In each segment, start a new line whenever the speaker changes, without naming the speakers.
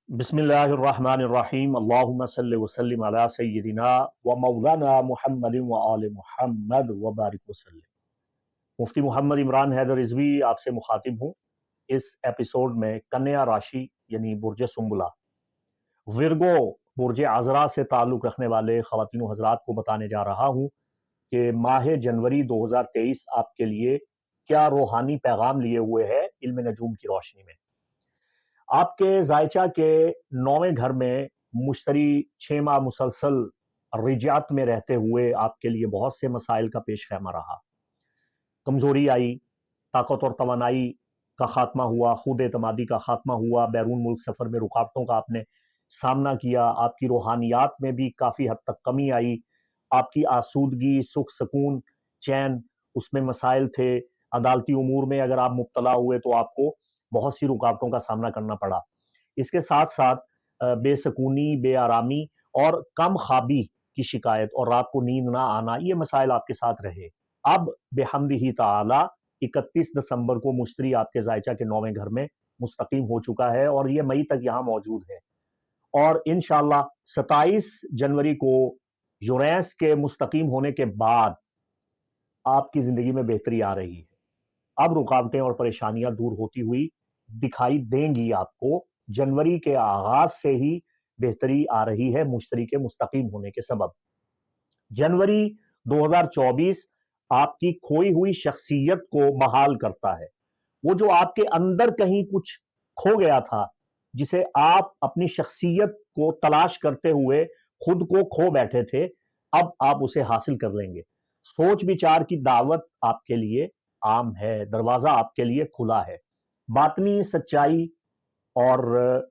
बिस्मिल्लाहिर्रहमानिर्रहीम अल्लाहुम्मा सल्लि व सल्लिम अला सय्यिदिना व मौलाना मुहम्मदिन व आले मुहम्मद व बारिक वसल्लम। मुफ्ती मोहम्मद इमरान हैदर रिजवी आपसे मुखातिब हूँ। इस एपिसोड में कन्या राशि यानी बुर्ज सुम्बुला, विरगो बुर्ज आज़रा से ताल्लुक़ रखने वाले ख़वातीन व हज़रात को बताने जा रहा हूँ कि माह जनवरी 2023 आपके लिए क्या रूहानी पैगाम लिए हुए है इल्म नजूम की रोशनी में। आपके जायचा के 9वें घर में मुश्तरी 6 माह मुसलसल रिजात में रहते हुए आपके लिए बहुत से मसाइल का पेश खैमा रहा। कमजोरी आई, ताकत और तवानाई का खात्मा हुआ, खुद एतमादी का खात्मा हुआ, बैरून मुल्क सफर में रुकावटों का आपने सामना किया, आपकी रूहानियात में भी काफी हद तक कमी आई, आपकी आसूदगी, सुख सुकून, चैन, उसमें मसाइल थे। अदालती उमूर में अगर आप मुब्तला हुए तो आपको बहुत सी रुकावटों का सामना करना पड़ा। इसके साथ साथ बेसकूनी, बेआरामी और कम ख्वाबी की शिकायत और रात को नींद ना आना, ये मसाइल आपके साथ रहे। अब बेहम्दिही ताला 31 दिसंबर को मुश्तरी आपके जायचा के 9वें घर में मुस्तकीम हो चुका है और ये मई तक यहाँ मौजूद है और इंशाअल्लाह 27 जनवरी को यूरेनस के मुस्तकीम होने के बाद आपकी जिंदगी में बेहतरी आ रही है। अब रुकावटें और परेशानियां दूर होती हुई दिखाई देंगी आपको। जनवरी के आगाज से ही बेहतरी आ रही है मुश्तरी के मुस्तकीम होने के सबब। जनवरी 2024 आपकी खोई हुई शख्सियत को बहाल करता है। वो जो आपके अंदर कहीं कुछ खो गया था, जिसे आप अपनी शख्सियत को तलाश करते हुए खुद को खो बैठे थे, अब आप उसे हासिल कर लेंगे। सोच विचार की दावत आपके लिए आम है, दरवाजा आपके लिए खुला है। बातनी सच्चाई और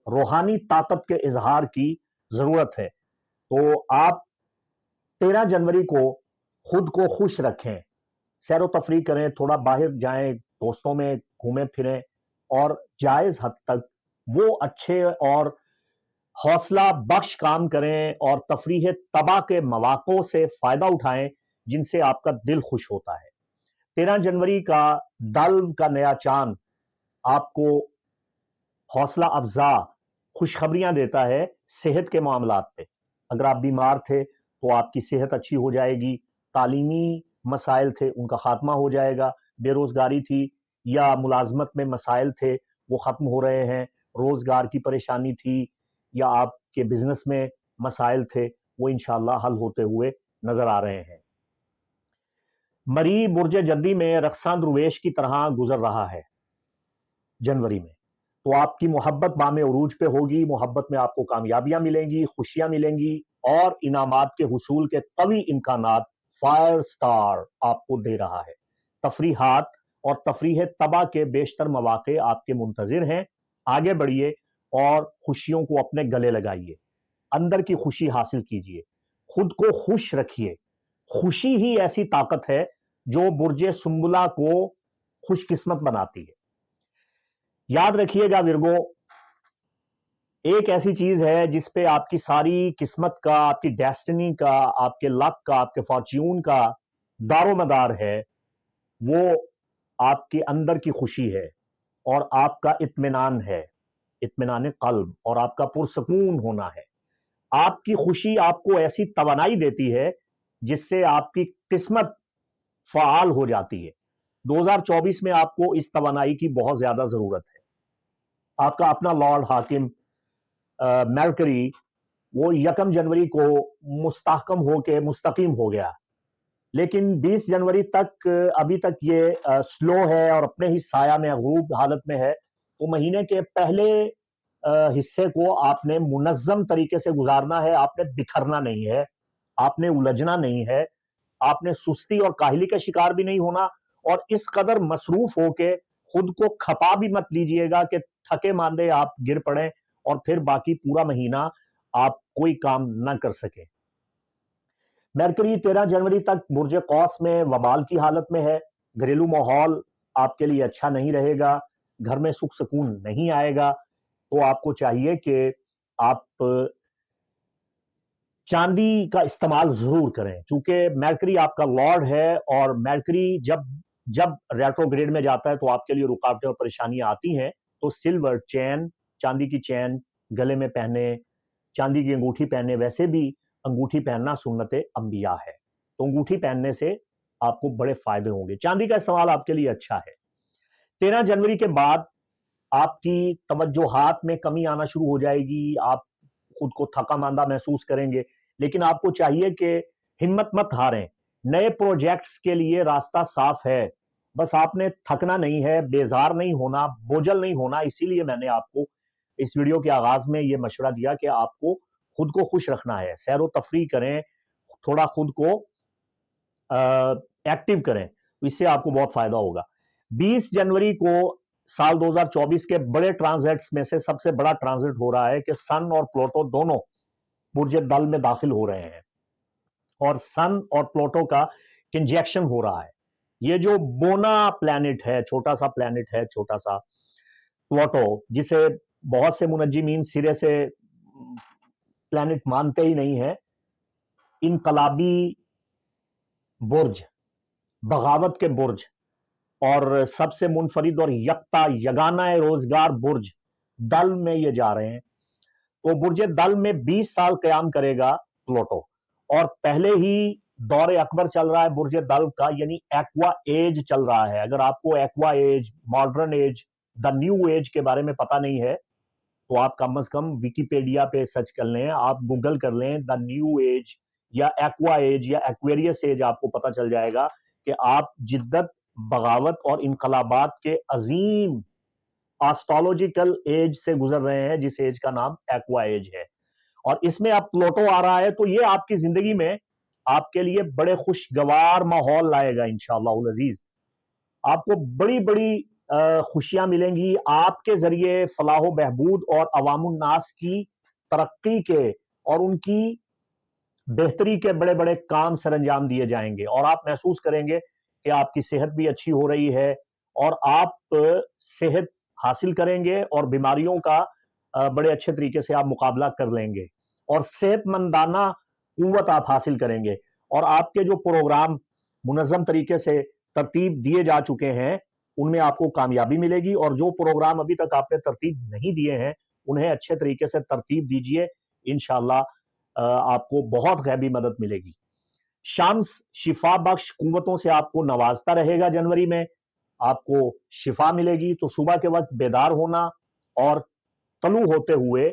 रूहानी ताकत के इजहार की जरूरत है। तो आप 13 जनवरी को खुद को खुश रखें, सैर तफरी करें, थोड़ा बाहर जाएं, दोस्तों में घूमें फिरें और जायज हद तक वो अच्छे और हौसला बख्श काम करें और तफरीह तबाह के मौक़ों से फायदा उठाएं जिनसे आपका दिल खुश होता है। 13 जनवरी का दल्व का नया चांद आपको हौसला अफजा खुशखबरियां देता है सेहत के मामलात पे। अगर आप बीमार थे तो आपकी सेहत अच्छी हो जाएगी, तालीमी मसाइल थे उनका खात्मा हो जाएगा, बेरोजगारी थी या मुलाजमत में मसाइल थे वो खत्म हो रहे हैं, रोजगार की परेशानी थी या आपके बिजनेस में मसाइल थे वो इंशाअल्लाह हल होते हुए नजर आ रहे हैं। मरी बुर्ज जद्दी में रक्सा दुर्वेश की तरह गुजर रहा है जनवरी में, तो आपकी मोहब्बत बामे उरूज पे होगी। मोहब्बत में आपको कामयाबियां मिलेंगी, खुशियां मिलेंगी और इनामात के हुसूल के कवी इम्कानात फायर स्टार आपको दे रहा है। तफरीहात और तफरीह तबाह के बेशतर मौके आपके मुंतजिर हैं। आगे बढ़िए और खुशियों को अपने गले लगाइए, अंदर की खुशी हासिल कीजिए, खुद को खुश रखिए। खुशी ही ऐसी ताकत है जो बुर्ज सुम्बुला को खुशकिस्मत बनाती है। याद रखिएगा विरगो, एक ऐसी चीज है जिसपे आपकी सारी किस्मत का, आपकी डेस्टिनी का, आपके लक का, आपके फॉर्च्यून का दारोमदार है, वो आपके अंदर की खुशी है और आपका इत्मीनान है, इत्मीनान कल्ब और आपका पुरसकून होना है। आपकी खुशी आपको ऐसी तवानाई देती है जिससे आपकी किस्मत फाल हो जाती है। 2024 में आपको इस तवानाई की बहुत ज्यादा जरूरत है। आपका अपना लॉर्ड हाकिम मरकरी वो 1 जनवरी को मुस्तहकम होके मुस्तकीम हो गया, लेकिन 20 जनवरी तक अभी तक ये स्लो है और अपने ही साया में गरूब हालत में है। तो महीने के पहले हिस्से को आपने मुनज्जम तरीके से गुजारना है, आपने बिखरना नहीं है, आपने उलझना नहीं है, आपने सुस्ती और काहली का शिकार भी नहीं होना और इस कदर मसरूफ होके खुद को खपा भी मत लीजिएगा कि थके मांदे आप गिर पड़े और फिर बाकी पूरा महीना आप कोई काम न कर सके। मरकरी 13 जनवरी तक बुर्ज कौस में वबाल की हालत में है। घरेलू माहौल आपके लिए अच्छा नहीं रहेगा, घर में सुख सुकून नहीं आएगा। तो आपको चाहिए कि आप चांदी का इस्तेमाल जरूर करें, चूंकि मरकरी आपका लॉर्ड है और मरकरी जब जब रेट्रोग्रेड में जाता है तो आपके लिए रुकावटें और परेशानियां आती हैं। तो सिल्वर चैन, चांदी की चैन गले में पहने, चांदी की अंगूठी पहने, वैसे भी अंगूठी पहनना सुन्नत अंबिया है, तो अंगूठी पहनने से आपको बड़े फायदे होंगे। चांदी का इस्तेमाल आपके लिए अच्छा है। 13 जनवरी के बाद आपकी तवज्जोहात में कमी आना शुरू हो जाएगी, आप खुद को थका मांदा महसूस करेंगे, लेकिन आपको चाहिए कि हिम्मत मत हारें। नए प्रोजेक्ट्स के लिए रास्ता साफ है, बस आपने थकना नहीं है, बेजार नहीं होना, बोझल नहीं होना। इसीलिए मैंने आपको इस वीडियो के आगाज में यह मशवरा दिया कि आपको खुद को खुश रखना है, सैर व तफरी करें, थोड़ा खुद को एक्टिव करें, इससे आपको बहुत फायदा होगा। 20 जनवरी को साल 2024 के बड़े ट्रांजिट्स में से सबसे बड़ा ट्रांजिट हो रहा है कि सन और प्लूटो दोनों बुर्ज दल में दाखिल हो रहे हैं और सन और प्लूटो का कंजक्शन हो रहा है। ये जो बोना प्लैनेट है, छोटा सा प्लैनेट है, छोटा सा प्लूटो, जिसे बहुत से मुनज्जिमीन सिरे से प्लैनेट मानते ही नहीं है, इनकलाबी बुर्ज, बगावत के बुर्ज और सबसे मुनफरिद और यकता यगाना रोजगार बुर्ज दल में ये जा रहे हैं। तो बुर्ज दल में 20 साल कयाम करेगा प्लूटो, और पहले ही दौरे अकबर चल रहा है बुर्ज दल का, यानी एक्वा एज चल रहा है। अगर आपको aqua age, modern age, the new age के बारे में पता नहीं है तो आप कम से कम विकिपीडिया पे सर्च कर लें, आप गूगल कर लें द न्यू एज या एक्वा एज या एक्वेरियस एज, आपको पता चल जाएगा कि आप जिद्दत, बगावत और इनकलाबात के अजीम एस्ट्रोलॉजिकल एज से गुजर रहे हैं, जिस एज का नाम एक्वा एज है। और इसमें अब प्लूटो आ रहा है, तो ये आपकी जिंदगी में आपके लिए बड़े खुशगवार माहौल लाएगा इंशाअल्लाह अजीज। आपको बड़ी बड़ी खुशियां मिलेंगी, आपके जरिए फलाह बहबूद और अवामुन नास की तरक्की के और उनकी बेहतरी के बड़े बड़े काम सरंजाम दिए जाएंगे, और आप महसूस करेंगे कि आपकी सेहत भी अच्छी हो रही है और आप सेहत हासिल करेंगे और बीमारियों का बड़े अच्छे तरीके से आप मुकाबला कर लेंगे और सेहतमंदाना कुव्वत आप हासिल करेंगे। और आपके जो प्रोग्राम मुनज़्ज़म तरीके से तरतीब दिए जा चुके हैं उनमें आपको कामयाबी मिलेगी, और जो प्रोग्राम अभी तक आपने तरतीब नहीं दिए हैं उन्हें अच्छे तरीके से तरतीब दीजिए, इंशाअल्लाह आपको बहुत गैबी मदद मिलेगी। शम्स शिफा बख्श कुव्वतों से आपको नवाजता रहेगा। जनवरी में आपको शिफा मिलेगी, तो सुबह के वक्त बेदार होना और तलू होते हुए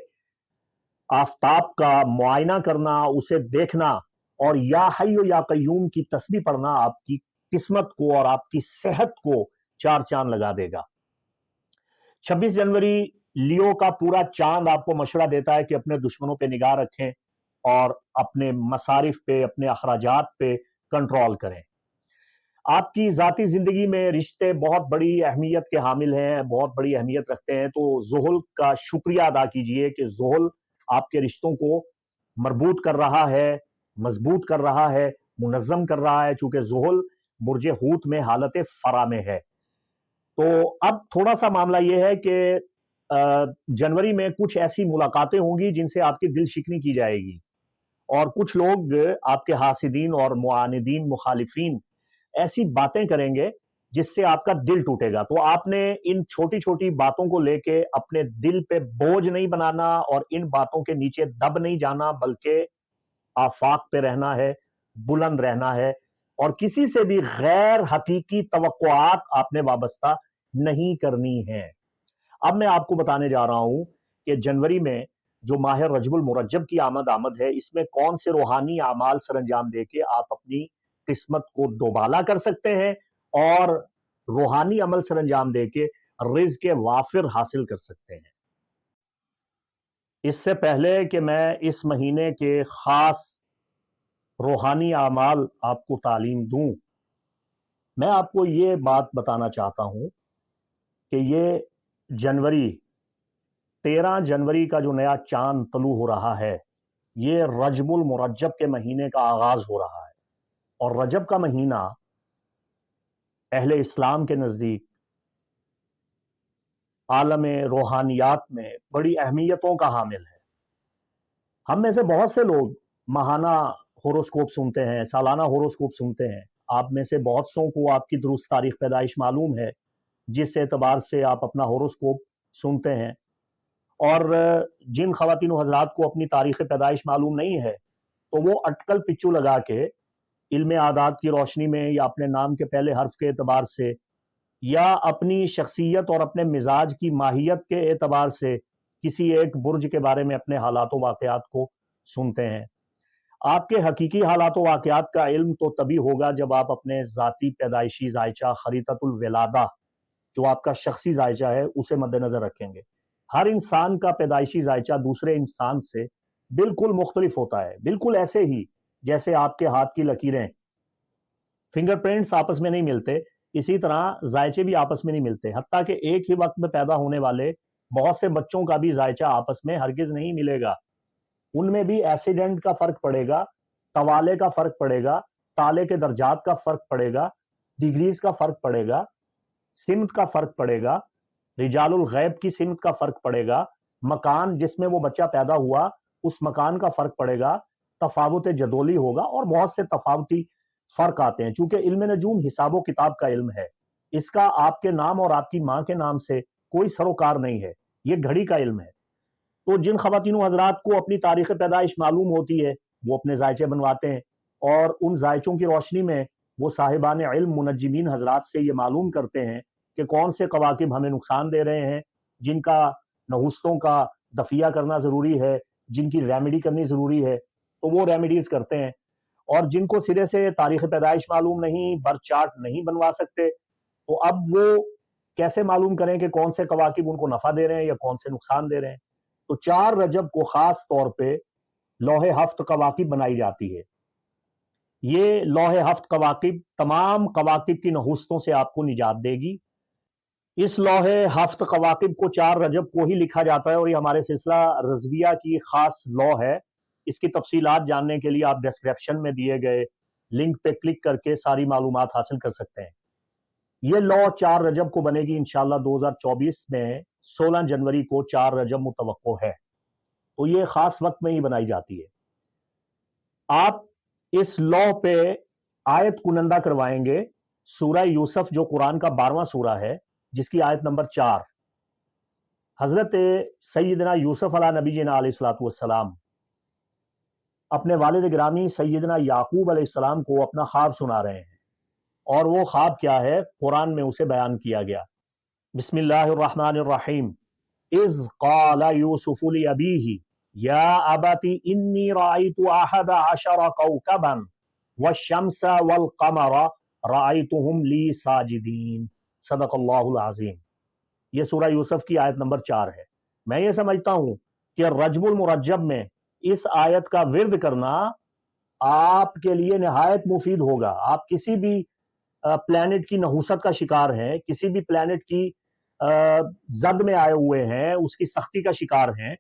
आफताब का मुआयना करना, उसे देखना और या हय्यो या कय्यूम की तस्बीह पढ़ना आपकी किस्मत को और आपकी सेहत को चार चांद लगा देगा। 26 जनवरी लियो का पूरा चांद आपको मशवरा देता है कि अपने दुश्मनों पे निगाह रखें और अपने मसारिफ पे, अपने अखराजात पे कंट्रोल करें। आपकी जाती जिंदगी में रिश्ते बहुत बड़ी अहमियत के हामिल हैं, बहुत बड़ी अहमियत रखते हैं, तो ज़ुहुल का शुक्रिया अदा कीजिए कि ज़ुहुल आपके रिश्तों को मरबूत कर रहा है, मजबूत कर रहा है, मुनज़्ज़म कर रहा है, चूंकि ज़ुहुल बुर्ज हूत में हालत फरा में है। तो अब थोड़ा सा मामला यह है कि जनवरी में कुछ ऐसी मुलाकातें होंगी जिनसे आपकी दिल शिकनी की जाएगी, और कुछ लोग आपके हासिदीन और मुआनिदीन, मुखालिफीन ऐसी बातें करेंगे जिससे आपका दिल टूटेगा। तो आपने इन छोटी छोटी बातों को लेके अपने दिल पे बोझ नहीं बनाना और इन बातों के नीचे दब नहीं जाना, बल्कि आफाक पे रहना है, बुलंद रहना है, और किसी से भी गैर हकीकी तवक्कुआत आपने वाबस्ता नहीं करनी है। अब मैं आपको बताने जा रहा हूं कि जनवरी में जो माह रजबुल मुरज्जब की आमद है, इसमें कौन से रूहानी आमाल सरंजाम देके आप अपनी किस्मत को दोबाला कर सकते हैं और रूहानी अमल सरंजाम देके रिज़्क़ वाफिर हासिल कर सकते हैं। इससे पहले कि मैं इस महीने के खास रूहानी आमाल आपको तालीम दूं, मैं आपको ये बात बताना चाहता हूं कि ये जनवरी 13 जनवरी का जो नया चांद तलू हो रहा है, ये रजबुल मुरज्जब के महीने का आगाज हो रहा है, और रजब का महीना अहले इस्लाम के नजदीक आलम रूहानियात में बड़ी अहमियतों का हामिल है। हम में से बहुत से लोग माहाना होरोस्कोप सुनते हैं, सालाना होरोस्कोप सुनते हैं। आप में से बहुत सौ को आपकी दुरुस्त तारीख पैदाइश मालूम है, जिस एतबार से आप अपना होरोस्कोप सुनते हैं, اور جن خواتین و حضرات کو اپنی تاریخ پیدائش معلوم نہیں ہے تو وہ اٹکل پچو لگا کے علم اعداد کی روشنی میں یا اپنے نام کے پہلے حرف کے اعتبار سے یا اپنی شخصیت اور اپنے مزاج کی ماہیت کے اعتبار سے کسی ایک برج کے بارے میں اپنے حالات و واقعات کو سنتے ہیں۔ آپ کے حقیقی حالات و واقعات کا علم تو تبھی ہوگا جب آپ اپنے ذاتی پیدائشی ذائچہ خریطۃ الولادہ جو آپ کا شخصی ذائچہ ہے اسے مد نظر رکھیں گے۔ ہر انسان کا پیدائشی ذائچہ دوسرے انسان سے بالکل مختلف ہوتا ہے، بالکل ایسے ہی جیسے آپ کے ہاتھ کی لکیریں فنگر پرنٹس آپس میں نہیں ملتے، اسی طرح ذائچے بھی آپس میں نہیں ملتے، حتیٰ کہ ایک ہی وقت میں پیدا ہونے والے بہت سے بچوں کا بھی ذائچہ آپس میں ہرگز نہیں ملے گا۔ ان میں بھی ایکسیڈنٹ کا فرق پڑے گا، توالے کا فرق پڑے گا، تالے کے درجات کا فرق پڑے گا، ڈگریز کا فرق پڑے گا، سمت کا فرق پڑے گا، رجال الغیب کی سمت کا فرق پڑے گا، مکان جس میں وہ بچہ پیدا ہوا اس مکان کا فرق پڑے گا، تفاوت جدولی ہوگا اور بہت سے تفاوتی فرق آتے ہیں۔ چونکہ علم نجوم حساب و کتاب کا علم ہے، اس کا آپ کے نام اور آپ کی ماں کے نام سے کوئی سروکار نہیں ہے، یہ گھڑی کا علم ہے۔ تو جن خواتین و حضرات کو اپنی تاریخ پیدائش معلوم ہوتی ہے وہ اپنے ذائچے بنواتے ہیں اور ان ذائچوں کی روشنی میں وہ صاحبان علم منجمین حضرات سے یہ معلوم کرتے ہیں کہ کون سے کواکب ہمیں نقصان دے رہے ہیں، جن کا نحوستوں کا دفیہ کرنا ضروری ہے، جن کی ریمیڈی کرنی ضروری ہے، تو وہ ریمیڈیز کرتے ہیں۔ اور جن کو سرے سے تاریخ پیدائش معلوم نہیں، برتھ چارٹ نہیں بنوا سکتے، تو اب وہ کیسے معلوم کریں کہ کون سے کواکب ان کو نفع دے رہے ہیں یا کون سے نقصان دے رہے ہیں؟ تو 4 رجب کو خاص طور پہ لوح ہفت کواکب بنائی جاتی ہے۔ یہ لوح ہفت کواکب تمام کواکب کی نحوستوں سے آپ کو نجات دے گی۔ اس لوح ہفت کواکب کو 4 رجب کو ہی لکھا جاتا ہے اور یہ ہمارے سلسلہ رضویہ کی خاص لوح ہے۔ اس کی تفصیلات جاننے کے لیے آپ ڈسکرپشن میں دیے گئے لنک پہ کلک کر کے ساری معلومات حاصل کر سکتے ہیں۔ یہ لو 4 رجب کو بنے گی انشاءاللہ 2024 میں 16 جنوری کو 4 رجب متوقع ہے، تو یہ خاص وقت میں ہی بنائی جاتی ہے۔ آپ اس لو پہ آیت کنندہ کروائیں گے سورہ یوسف جو قرآن کا 12واں سورہ ہے جس کی آیت نمبر 4۔ حضرت سیدنا یوسف علیہ نبی جینا علیہ السلام اپنے والد گرامی سیدنا یعقوب علیہ السلام کو اپنا خواب سنا رہے ہیں، اور وہ خواب کیا ہے قرآن میں اسے بیان کیا گیا۔ بسم اللہ الرحمن الرحیم۔ اذ قال یوسف لأبیہ یا ابت انی رأیت احد عشر کوکبا والشمس والقمر رأیتهم لی ساجدین۔ صدق اللہ العظیم۔ یہ سورہ یوسف کی آیت نمبر 4 ہے۔ میں یہ سمجھتا ہوں کہ رجب المرجب میں اس آیت کا ورد کرنا آپ کے لیے نہایت مفید ہوگا۔ آپ کسی بھی پلانٹ کی نحوست کا شکار ہیں، کسی بھی پلانٹ کی زد میں آئے ہوئے ہیں، اس کی سختی کا شکار ہیں،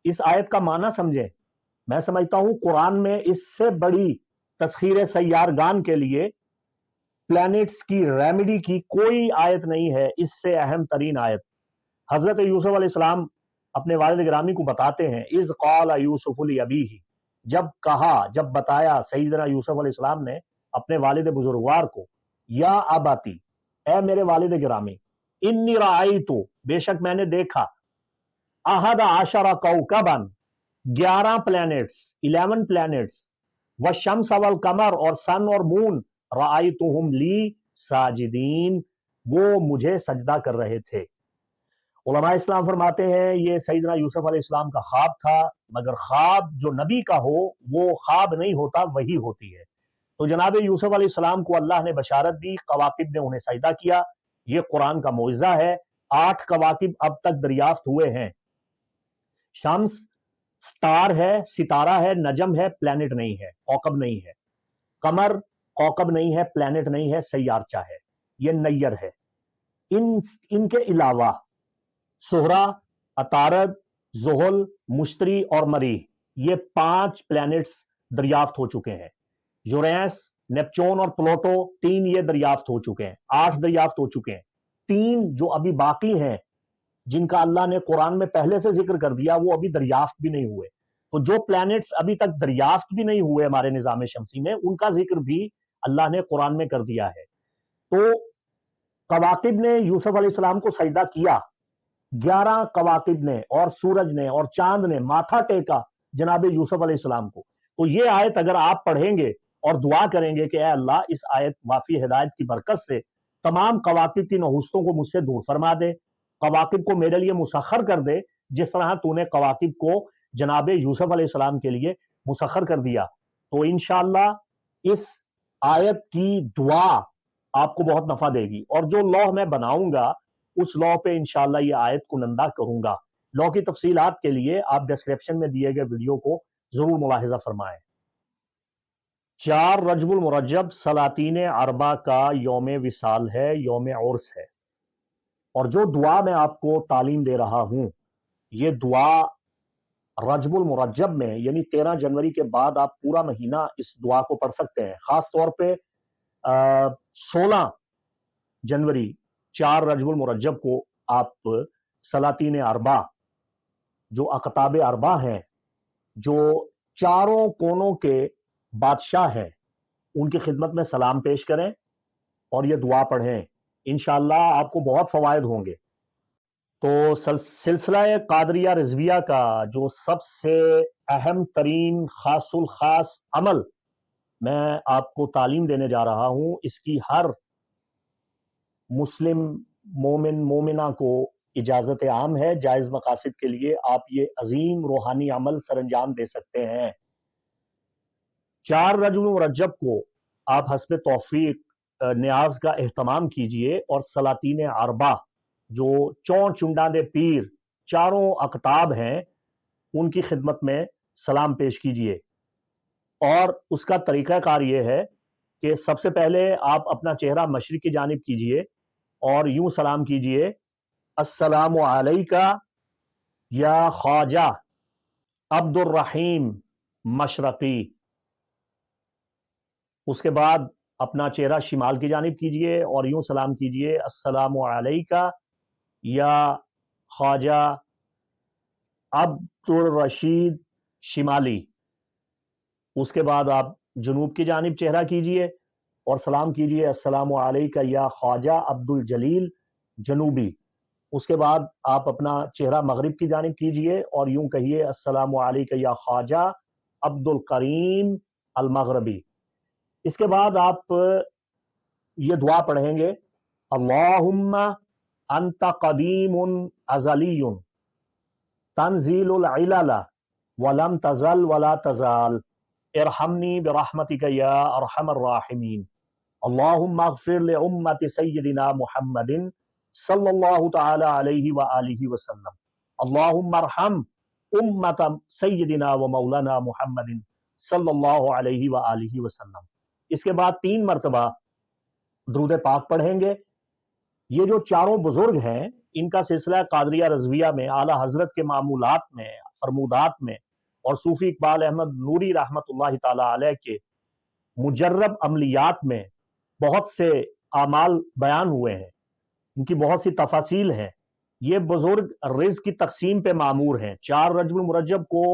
اس آیت کا معنی سمجھیں۔ میں سمجھتا ہوں قرآن میں اس سے بڑی تسخیر سیارگان کے لیے پلانٹس کی ریمیڈی کی کوئی آیت نہیں ہے، اس سے اہم ترین آیت۔ حضرت یوسف علیہ السلام اپنے والد گرامی کو بتاتے ہیں اذ قال یوسف لأبیہ، جب کہا، جب بتایا سیدنا یوسف علیہ السلام نے اپنے والد بزرگوار کو، یا اباتی، اے میرے والد گرامی، انی رأیتو، بے شک میں نے دیکھا، احد عشر کوکبا، 11 پلانٹس، 11 پلانٹس، والشمس والقمر، اور سن اور مون، رأیتہم لی ساجدین، وہ مجھے سجدہ کر رہے تھے۔ علماء اسلام فرماتے ہیں یہ سیدنا یوسف علیہ السلام کا خواب تھا، مگر خواب جو نبی کا ہو وہ خواب نہیں ہوتا، وحی ہوتی ہے۔ تو جناب یوسف علیہ السلام کو اللہ نے بشارت دی، کواکب نے انہیں سجدہ کیا، یہ قرآن کا معجزہ ہے۔ 8 کواکب اب تک دریافت ہوئے ہیں۔ شمس سٹار ہے، ستارہ ہے، نجم ہے، پلانٹ نہیں ہے، کوکب نہیں ہے۔ قمر کوکب نہیں ہے، پلانٹ نہیں ہے، سیارچہ ہے، یہ نیر ہے۔ ان کے علاوہ زہرہ، عطارد، زحل، مشتری اور مریخ، یہ 5 پلانٹس دریافت ہو چکے ہیں۔ یورینس، نیپچون اور پلوٹو 3 یہ دریافت ہو چکے ہیں، 8 دریافت ہو چکے ہیں۔ 3 جو ابھی باقی ہیں جن کا اللہ نے قرآن میں پہلے سے ذکر کر دیا وہ ابھی دریافت بھی نہیں ہوئے۔ تو جو پلانٹس ابھی تک دریافت بھی نہیں ہوئے ہمارے نظام شمسی میں، ان کا ذکر بھی اللہ نے قرآن میں کر دیا ہے۔ تو کواکب نے یوسف علیہ السلام کو سجدہ کیا، 11 कवाकिब ने और सूरज ने और चांद ने माथा टेका जनाब यूसुफ अलैहिस्सलाम को। तो ये आयत अगर आप पढ़ेंगे और दुआ करेंगे कि ऐ अल्लाह इस आयत वाफी हिदायत की बरकत से तमाम कवाकिब की नहुस्तों को मुझसे दूर फरमा दे, कवाकिब को मेरे लिए मुसख्खर कर दे जिस तरह तूने कवाकिब को जनाब यूसुफ अलैहिस्सलाम के लिए मुसख्खर कर दिया, तो इंशाअल्लाह इस आयत की दुआ आपको बहुत नफा देगी। और जो लौह मैं बनाऊंगा उस लौह पे इंशाअल्लाह ये आयत कुनंदा करूंगा। लौह की तफसीलात के लिए आप डिस्क्रिप्शन में दिए गए वीडियो को जरूर मुलाहिजा फरमाएं। 4 रजबुल मुरज्जब सलातीन अरबा का यौम विसाल है, यौम उर्स है। और जो दुआ मैं आपको तालीम दे रहा हूं, ये दुआ रजबुल मुरज्जब में यानी 13 जनवरी के बाद आप पूरा महीना इस दुआ को पढ़ सकते हैं। खास तौर पे 16 जनवरी 4 रजबुल मुरज्जब को आप सलातीन अरबा जो अकताब अरबा हैं, जो चारों कोनों के बादशाह हैं, उनकी खिदमत में सलाम पेश करें और ये दुआ पढ़ें। इंशाअल्लाह आपको बहुत फवायद होंगे। तो सिलसिला कादरिया रिजविया का जो सबसे अहम तरीन खासुल खास अमल मैं आपको तालीम देने जा रहा हूं, इसकी हर मुस्लिम मोमिन मोमिना को इजाजत आम है। जायज मकासद के लिए आप ये अजीम रूहानी अमल सरंजाम दे सकते हैं। 4 रजब रजब को आप हस्ब तौफीक न्याज का एहतमाम कीजिए और सलातीन अरबा जो चौं चुंडादे पीर चारों अकताब हैं, उनकी खिदमत में सलाम पेश कीजिए। और उसका तरीकाकार ये है कि सबसे पहले आप अपना चेहरा मशरिक की जानिब कीजिए और यूं सलाम कीजिए, अस्सलामु अलैका या ख्वाजा अब्दुर रहीम मशरकी। उसके बाद अपना चेहरा शिमाल की जानिब कीजिए और यूं सलाम कीजिए, अस्सलामु अलैका या ख्वाजा अब्दुर रशीद शिमाली। उसके बाद आप जुनूब की जानिब चेहरा कीजिए और सलाम कीजिए, अस्सलामु अलैका या ख्वाजा अब्दुल जलील जनूबी। उसके बाद आप अपना चेहरा मगरिब की जानिब कीजिए और यूं कहिए, अस्सलामु अलैका या ख्वाजा अब्दुल करीम अल मगरबी। इसके बाद आप ये दुआ पढ़ेंगे, अल्लाहुम्मा अंता कदीमुन अज़लियुन तंजीलुल इलाला वलम तज़ल वला तज़ाल इरहमनी बिरहमतिका या अरहमर राहिमीन। अल्लाहुम्मा अग़फिर लि उम्मति सय्यिदिना मुहम्मदिन सल्लल्लाहु तआला अलैहि व आलिहि वसल्लम। अल्लाहुम्मा अरहम उम्मत सय्यिदिना व मौलाना मुहम्मदिन सल्लल्लाहु अलैहि व आलिहि वसल्लम। इसके बाद 3 मरतबा दुरूद पाक पढ़ेंगे। ये जो चारों बुजुर्ग हैं, इनका सिलसिला कादरिया रज़विया में आला हजरत के मामूलात में, फरमूदात में और सूफी इकबाल अहमद नूरी रहमतुल्लाहि ताला अलैह के मुजर्रब अमलियात में बहुत से आमाल बयान हुए हैं। इनकी बहुत सी तफासील हैं। ये बुजुर्ग रिज़्क़ की तकसीम पे मामूर हैं। 4 रजब मुरज्जब को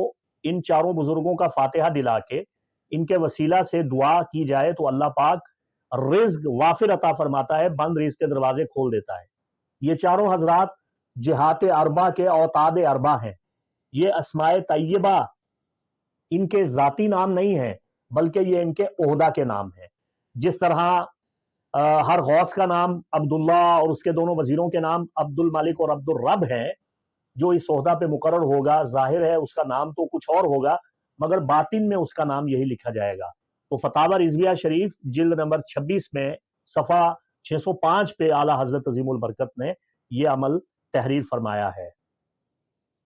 इन चारों बुजुर्गों का फातिहा दिला के इनके वसीला से दुआ की जाए तो अल्लाह पाक रिज़्क़ वाफिर अता फरमाता है, बंद रिज़्क़ के दरवाजे खोल देता है। ये चारों हजरात जिहात अरबा के औताद अरबा हैं। ये अस्माए तैयबा इनके जाती नाम नहीं है, बल्कि ये इनके ओहदा के नाम है। जिस तरह हर गौस का नाम अब्दुल्ला और उसके दोनों वजीरों के नाम अब्दुल मालिक और अब्दुल रब हैं, जो इस ओहदा पे मुकर्रर होगा, जाहिर है उसका नाम तो कुछ और होगा, मगर बातिन में उसका नाम यही लिखा जाएगा। तो फतावा रिजविया शरीफ जिल्द नंबर 26 में सफ़ा 605 पे आला हजरत अजीमुल बरकत ने यह अमल तहरीर फरमाया है।